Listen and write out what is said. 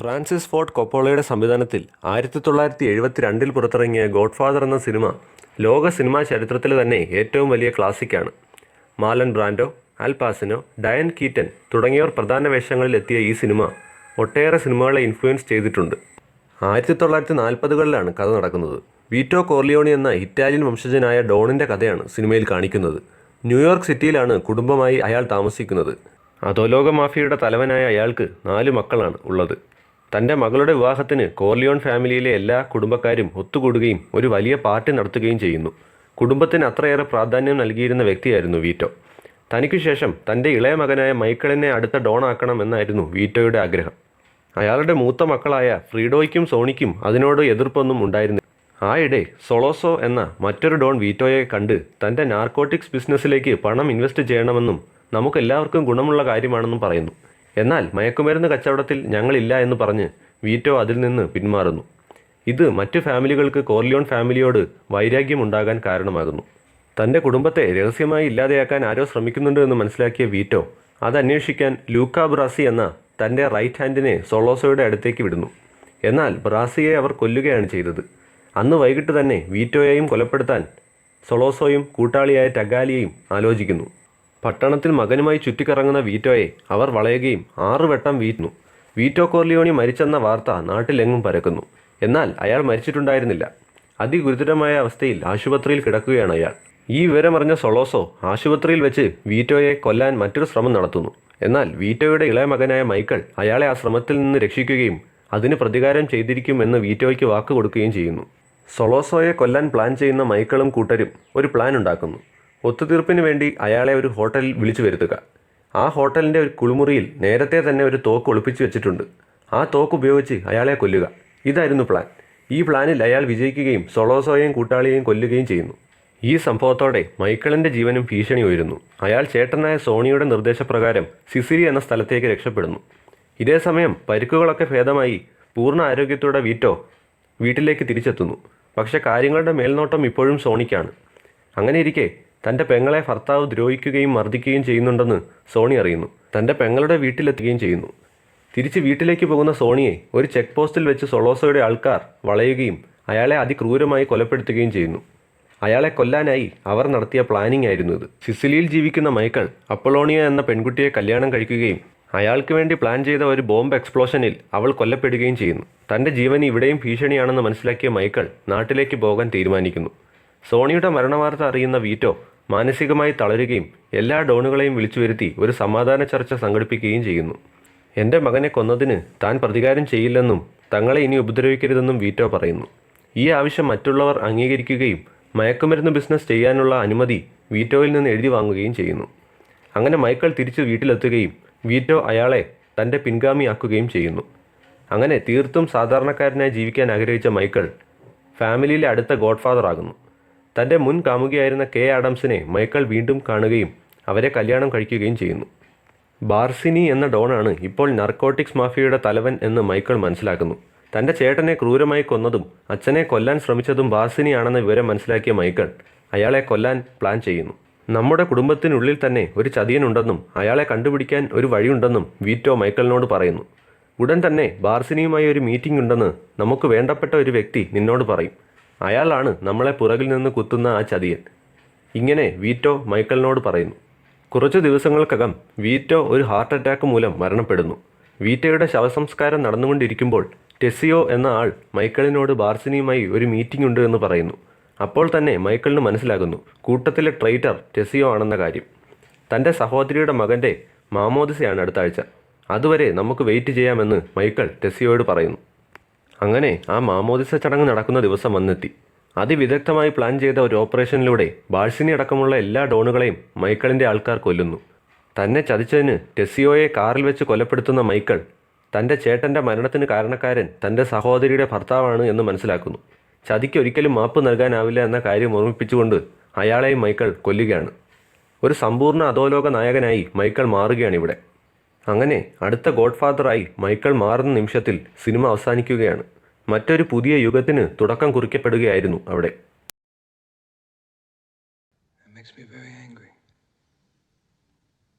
Francis Ford കൊപ്പോളയുടെ സംവിധാനത്തിൽ 1972 പുറത്തിറങ്ങിയ godfather എന്ന സിനിമ ലോക സിനിമാ ചരിത്രത്തിലെ തന്നെ ഏറ്റവും വലിയ ക്ലാസിക്കാണ്. മാർലൻ ബ്രാൻഡോ, അൽ പാസിനോ, ഡയൻ കീറ്റൻ തുടങ്ങിയവർ പ്രധാന വേഷങ്ങളിൽ എത്തിയ ഈ സിനിമ ഒട്ടേറെ സിനിമകളെ ഇൻഫ്ലുവൻസ് ചെയ്തിട്ടുണ്ട്. 1940കളിലാണ് കഥ നടക്കുന്നത്. വീറ്റോ കോർലിയോണി എന്ന ഇറ്റാലിയൻ വംശജനായ ഡോണിൻ്റെ കഥയാണ് സിനിമയിൽ കാണിക്കുന്നത്. ന്യൂയോർക്ക് സിറ്റിയിലാണ് കുടുംബമായി അയാൾ താമസിക്കുന്നത്. അധോലോക മാഫിയയുടെ തലവനായ അയാൾക്ക് 4 മക്കളാണ് ഉള്ളത്. തൻ്റെ മകളുടെ വിവാഹത്തിന് കോർലിയോൺ ഫാമിലിയിലെ എല്ലാ കുടുംബക്കാരും ഒത്തുകൂടുകയും ഒരു വലിയ പാർട്ടി നടത്തുകയും ചെയ്യുന്നു. കുടുംബത്തിന് അത്രയേറെ പ്രാധാന്യം നൽകിയിരുന്ന വ്യക്തിയായിരുന്നു വീറ്റോ. തനിക്കു ശേഷം തൻ്റെ ഇളയ മകനായ മൈക്കിളിനെ അടുത്ത ഡോൺ ആക്കണം എന്നായിരുന്നു വീറ്റോയുടെ ആഗ്രഹം. അയാളുടെ മൂത്ത മക്കളായ ഫ്രീഡോയ്ക്കും സോണിക്കും അതിനോട് എതിർപ്പൊന്നും ഉണ്ടായിരുന്നില്ല. ആയിടെ സൊളോസോ എന്ന മറ്റൊരു ഡോൺ വീറ്റോയെ കണ്ട് തൻ്റെ നാർക്കോട്ടിക്സ് ബിസിനസ്സിലേക്ക് പണം ഇൻവെസ്റ്റ് ചെയ്യണമെന്നും നമുക്കെല്ലാവർക്കും ഗുണമുള്ള കാര്യമാണെന്നും പറയുന്നു. എന്നാൽ മയക്കുമരുന്ന് കച്ചവടത്തിൽ ഞങ്ങളില്ല എന്ന് പറഞ്ഞ് വീറ്റോ അതിൽ നിന്ന് പിന്മാറുന്നു. ഇത് മറ്റു ഫാമിലികൾക്ക് കോർലിയോൺ ഫാമിലിയോട് വൈരാഗ്യമുണ്ടാകാൻ കാരണമാകുന്നു. തൻ്റെ കുടുംബത്തെ രഹസ്യമായി ഇല്ലാതെയാക്കാൻ ആരോ ശ്രമിക്കുന്നുണ്ട് എന്ന് മനസ്സിലാക്കിയ വീറ്റോ അത് അന്വേഷിക്കാൻ ലൂക്ക ബ്രാസി എന്ന തൻ്റെ റൈറ്റ് ഹാൻഡിനെ സൊളോസോയുടെ അടുത്തേക്ക് വിടുന്നു. എന്നാൽ ബ്രാസിയെ അവർ കൊല്ലുകയാണ് ചെയ്തത്. അന്ന് വൈകിട്ട് തന്നെ വീറ്റോയെയും കൊലപ്പെടുത്താൻ സൊളോസോയും കൂട്ടാളിയായ ടഗാലിയെയും ആലോചിക്കുന്നു. പട്ടണത്തിൽ മകനുമായി ചുറ്റിക്കറങ്ങുന്ന വീറ്റോയെ അവർ വളയുകയും 6 വട്ടം വീഴ്ത്തുന്നു. വീറ്റോ കോർലിയോണി മരിച്ചെന്ന വാർത്ത നാട്ടിലെങ്ങും പരക്കുന്നു. എന്നാൽ അയാൾ മരിച്ചിട്ടുണ്ടായിരുന്നില്ല. അതിഗുരുതരമായ അവസ്ഥയിൽ ആശുപത്രിയിൽ കിടക്കുകയാണ് അയാൾ. ഈ വിവരമറിഞ്ഞ സൊളോസോ ആശുപത്രിയിൽ വെച്ച് വീറ്റോയെ കൊല്ലാൻ മറ്റൊരു ശ്രമം നടത്തുന്നു. എന്നാൽ വീറ്റോയുടെ ഇളയ മകനായ മൈക്കിൾ അയാളെ ആ ശ്രമത്തിൽ നിന്ന് രക്ഷിക്കുകയും അതിന് പ്രതികാരം ചെയ്തിരിക്കുമെന്ന് വീറ്റോയ്ക്ക് വാക്ക് കൊടുക്കുകയും ചെയ്യുന്നു. സൊളോസോയെ കൊല്ലാൻ പ്ലാൻ ചെയ്യുന്ന മൈക്കിളും കൂട്ടരും ഒരു പ്ലാൻ ഉണ്ടാക്കുന്നു. ഒത്തുതീർപ്പിന് വേണ്ടി അയാളെ ഒരു ഹോട്ടലിൽ വിളിച്ചു വരുത്തുക. ആ ഹോട്ടലിൻ്റെ ഒരു കുളിമുറിയിൽ നേരത്തെ തന്നെ ഒരു തോക്ക് ഒളിപ്പിച്ചു വെച്ചിട്ടുണ്ട്. ആ തോക്ക് ഉപയോഗിച്ച് അയാളെ കൊല്ലുക. ഇതായിരുന്നു പ്ലാൻ. ഈ പ്ലാനിൽ അയാൾ വിജയിക്കുകയും സൊളോസോയെയും കൂട്ടാളിയെയും കൊല്ലുകയും ചെയ്യുന്നു. ഈ സംഭവത്തോടെ മൈക്കിളിൻ്റെ ജീവനും ഭീഷണി ഉയരുന്നു. അയാൾ ചേട്ടനായ സോണിയുടെ നിർദ്ദേശപ്രകാരം സിസിലി എന്ന സ്ഥലത്തേക്ക് രക്ഷപ്പെടുന്നു. ഇതേസമയം പരിക്കുകളൊക്കെ ഭേദമായി പൂർണ്ണ ആരോഗ്യത്തോടെ വീറ്റോ വീട്ടിലേക്ക് തിരിച്ചെത്തുന്നു. പക്ഷേ കാര്യങ്ങളുടെ മേൽനോട്ടം ഇപ്പോഴും സോണിക്കാണ്. അങ്ങനെയിരിക്കെ തൻ്റെ പെങ്ങളെ ഭർത്താവ് ദ്രോഹിക്കുകയും മർദ്ദിക്കുകയും ചെയ്യുന്നുണ്ടെന്ന് സോണി അറിയുന്നു. തൻ്റെ പെങ്ങളുടെ വീട്ടിലെത്തുകയും ചെയ്യുന്നു. തിരിച്ച് വീട്ടിലേക്ക് പോകുന്ന സോണിയെ ഒരു ചെക്ക് പോസ്റ്റിൽ വെച്ച് സൊളോസോയുടെ ആൾക്കാർ വളയുകയും അയാളെ അതിക്രൂരമായി കൊലപ്പെടുത്തുകയും ചെയ്യുന്നു. അയാളെ കൊല്ലാനായി അവർ നടത്തിയ പ്ലാനിംഗ് ആയിരുന്നു ഇത്. സിസിലിയിൽ ജീവിക്കുന്ന മൈക്കിൾ അപ്പൊളോണിയ എന്ന പെൺകുട്ടിയെ കല്യാണം കഴിക്കുകയും അയാൾക്ക് വേണ്ടി പ്ലാൻ ചെയ്ത ഒരു ബോംബ് എക്സ്പ്ലോഷനിൽ അവൾ കൊല്ലപ്പെടുകയും ചെയ്യുന്നു. തൻ്റെ ജീവൻ ഇവിടെയും ഭീഷണിയാണെന്ന് മനസ്സിലാക്കിയ മൈക്കിൾ നാട്ടിലേക്ക് പോകാൻ തീരുമാനിക്കുന്നു. സോണിയുടെ മരണവാർത്ത അറിയുന്ന വീറ്റോ മാനസികമായി തളരുകയും എല്ലാ ഡോണുകളെയും വിളിച്ചു വരുത്തി ഒരു സമാധാന ചർച്ച സംഘടിപ്പിക്കുകയും ചെയ്യുന്നു. എൻ്റെ മകനെ കൊന്നതിന് താൻ പ്രതികാരം ചെയ്യില്ലെന്നും തങ്ങളെ ഇനി ഉപദ്രവിക്കരുതെന്നും വീറ്റോ പറയുന്നു. ഈ ആവശ്യം മറ്റുള്ളവർ അംഗീകരിക്കുകയും മയക്കുമരുന്ന് ബിസിനസ് ചെയ്യാനുള്ള അനുമതി വീറ്റോയിൽ നിന്ന് എഴുതി വാങ്ങുകയും ചെയ്യുന്നു. അങ്ങനെ മൈക്കിൾ തിരിച്ച് വീട്ടിലെത്തുകയും വീറ്റോ അയാളെ തൻ്റെ പിൻഗാമിയാക്കുകയും ചെയ്യുന്നു. അങ്ങനെ തീർത്തും സാധാരണക്കാരനായി ജീവിക്കാൻ ആഗ്രഹിച്ച മൈക്കിൾ ഫാമിലിയിലെ അടുത്ത ഗോഡ്ഫാദർ ആകുന്നു. തൻ്റെ മുൻ കാമുകിയായിരുന്ന കെ ആഡംസിനെ മൈക്കിൾ വീണ്ടും കാണുകയും അവരെ കല്യാണം കഴിക്കുകയും ചെയ്യുന്നു. ബാർസിനി എന്ന ഡോണാണ് ഇപ്പോൾ നർക്കോട്ടിക്സ് മാഫിയയുടെ തലവൻ എന്ന് മൈക്കിൾ മനസ്സിലാക്കുന്നു. തൻ്റെ ചേട്ടനെ ക്രൂരമായി കൊന്നതും അച്ഛനെ കൊല്ലാൻ ശ്രമിച്ചതും ബാർസിനിയാണെന്ന വിവരം മനസ്സിലാക്കിയ മൈക്കിൾ അയാളെ കൊല്ലാൻ പ്ലാൻ ചെയ്യുന്നു. നമ്മുടെ കുടുംബത്തിനുള്ളിൽ തന്നെ ഒരു ചതിയനുണ്ടെന്നും അയാളെ കണ്ടുപിടിക്കാൻ ഒരു വഴിയുണ്ടെന്നും വീറ്റോ മൈക്കിളിനോട് പറയുന്നു. ഉടൻ തന്നെ ബാർസിനിയുമായി ഒരു മീറ്റിംഗ് ഉണ്ടെന്ന് നമുക്ക് വേണ്ടപ്പെട്ട ഒരു വ്യക്തി നിന്നോട് പറയും. അയാളാണ് നമ്മളെ പുറകിൽ നിന്ന് കുത്തുന്ന ആ ചതിയൻ. ഇങ്ങനെ വീറ്റോ മൈക്കിളിനോട് പറയുന്നു. കുറച്ചു ദിവസങ്ങൾക്കകം വീറ്റോ ഒരു ഹാർട്ട് അറ്റാക്ക് മൂലം മരണപ്പെടുന്നു. വീറ്റോയുടെ ശവസംസ്കാരം നടന്നുകൊണ്ടിരിക്കുമ്പോൾ ടെസിയോ എന്ന ആൾ മൈക്കിളിനോട് ബാർസിനിയുമായി ഒരു മീറ്റിംഗ് ഉണ്ട് എന്ന് പറയുന്നു. അപ്പോൾ തന്നെ മൈക്കിളിന് മനസ്സിലാകുന്നു കൂട്ടത്തിലെ ട്രൈറ്റർ ടെസിയോ ആണെന്ന കാര്യം. തൻ്റെ സഹോദരിയുടെ മകൻ്റെ മാമോദിസയാണ് അടുത്ത ആഴ്ച. അതുവരെ നമുക്ക് വെയിറ്റ് ചെയ്യാമെന്ന് മൈക്കിൾ ടെസിയോയോട് പറയുന്നു. അങ്ങനെ ആ മാമോദിസ ചടങ്ങ് നടക്കുന്ന ദിവസം വന്നെത്തി. അതിവിദഗ്ധമായി പ്ലാൻ ചെയ്ത ഒരു ഓപ്പറേഷനിലൂടെ ബാഴ്സിനി അടക്കമുള്ള എല്ലാ ഡോണുകളെയും മൈക്കിളിൻ്റെ ആൾക്കാർ കൊല്ലുന്നു. തന്നെ ചതിച്ചതിന് ടെസിയോയെ കാറിൽ വെച്ച് കൊലപ്പെടുത്തുന്ന മൈക്കിൾ തൻ്റെ ചേട്ടൻ്റെ മരണത്തിന് കാരണക്കാരൻ തൻ്റെ സഹോദരിയുടെ ഭർത്താവാണ് എന്ന് മനസ്സിലാക്കുന്നു. ചതിക്ക് ഒരിക്കലും മാപ്പ് നൽകാനാവില്ല എന്ന കാര്യം ഓർമ്മിപ്പിച്ചുകൊണ്ട് അയാളെയും മൈക്കിൾ കൊല്ലുകയാണ്. ഒരു സമ്പൂർണ്ണ അധോലോക നായകനായി മൈക്കിൾ മാറുകയാണിവിടെ. അങ്ങനെ അടുത്ത ഗോഡ്ഫാദറായി മൈക്കിൾ മാറുന്ന നിമിഷത്തിൽ സിനിമ അവസാനിക്കുകയാണ്. മറ്റൊരു പുതിയ യുഗത്തിന് തുടക്കം കുറിക്കപ്പെടുകയായിരുന്നു അവിടെ.